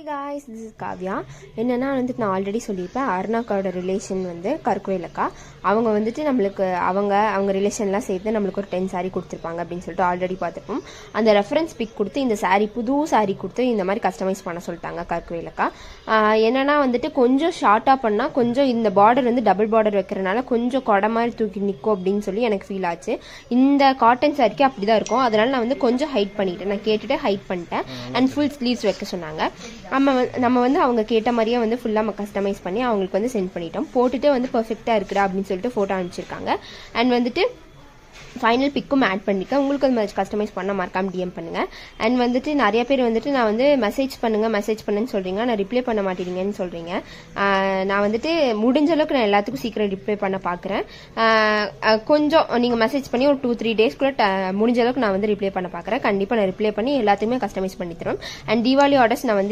guys, this is Kavya. என்னன்னா வந்துட்டு நான் ஆல்ரெடி சொல்லியிருப்பேன், அருணாக்காவோட ரிலேஷன் வந்து கருக்குவேலக்கா. அவங்க வந்துட்டு நம்மளுக்கு அவங்க ரிலேஷன்லாம் சேர்த்து நம்மளுக்கு ஒரு 10 saree கொடுத்துருப்பாங்க அப்படின்னு சொல்லிட்டு ஆல்ரெடி பார்த்துருப்போம். அந்த ரெஃபரன்ஸ் பிக் கொடுத்து இந்த saree புது saree கொடுத்து இந்த மாதிரி கஸ்டமைஸ் பண்ண சொல்லிட்டாங்க கருக்குவேலக்கா. என்னன்னா வந்துட்டு கொஞ்சம் ஷார்ட்டாக பண்ணால் கொஞ்சம் இந்த பார்டர் வந்து டபுள் பார்டர் வைக்கிறனால கொஞ்சம் கொடை மாதிரி தூக்கி நிற்கும் அப்படின்னு சொல்லி எனக்கு ஃபீல் ஆச்சு. இந்த காட்டன் சாரிக்கு அப்படி தான் இருக்கும். அதனால நான் வந்து கொஞ்சம் ஹைட் பண்ணிட்டேன். நான் கேட்டுட்டு ஹைட் பண்ணிட்டேன். அண்ட் ஃபுல் ஸ்லீவ்ஸ் வைக்க சொன்னாங்க. நம்ம வந்து அவங்க கேட்ட மாதிரியே வந்து ஃபுல்லாக கஸ்டமைஸ் பண்ணி அவங்களுக்கு வந்து சென்ட் பண்ணிட்டோம். போட்டுட்டு வந்து பர்ஃபெக்டாக இருக்குடா அப்படின்னு சொல்லிட்டு ஃபோட்டோ அனுப்பிச்சிருக்காங்க. அண்ட் வந்துட்டு ஃபைனல் பிக்கும் ஆட் பண்ணிக்க. உங்களுக்கு அது மாதிரி கஸ்டமைஸ் பண்ண மறக்காம டிஎம் பண்ணுங்க. அண்ட் வந்துட்டு நிறைய பேர் வந்துட்டு நான் வந்து மெசேஜ் பண்ணுன்னு சொல்றீங்க, நான் ரிப்ளை பண்ண மாட்டேங்கன்னு சொல்றீங்க. நான் வந்துட்டு முடிஞ்ச அளவுக்கு நான் எல்லாத்துக்கும் சீக்கிரம் ரிப்ளை பண்ண பார்க்குறேன். கொஞ்சம் நீங்கள் மெசேஜ் பண்ணி ஒரு 2-3 டேஸ்க்குள்ள முடிஞ்ச அளவுக்கு நான் வந்து ரிப்ளை பண்ண பார்க்குறேன். கண்டிப்பாக நான் ரிப்ளை பண்ணி எல்லாத்துக்குமே கஸ்டமைஸ் பண்ணி தருவேன். அண்ட் தீபாவளி ஆர்டர்ஸ் நான் வந்து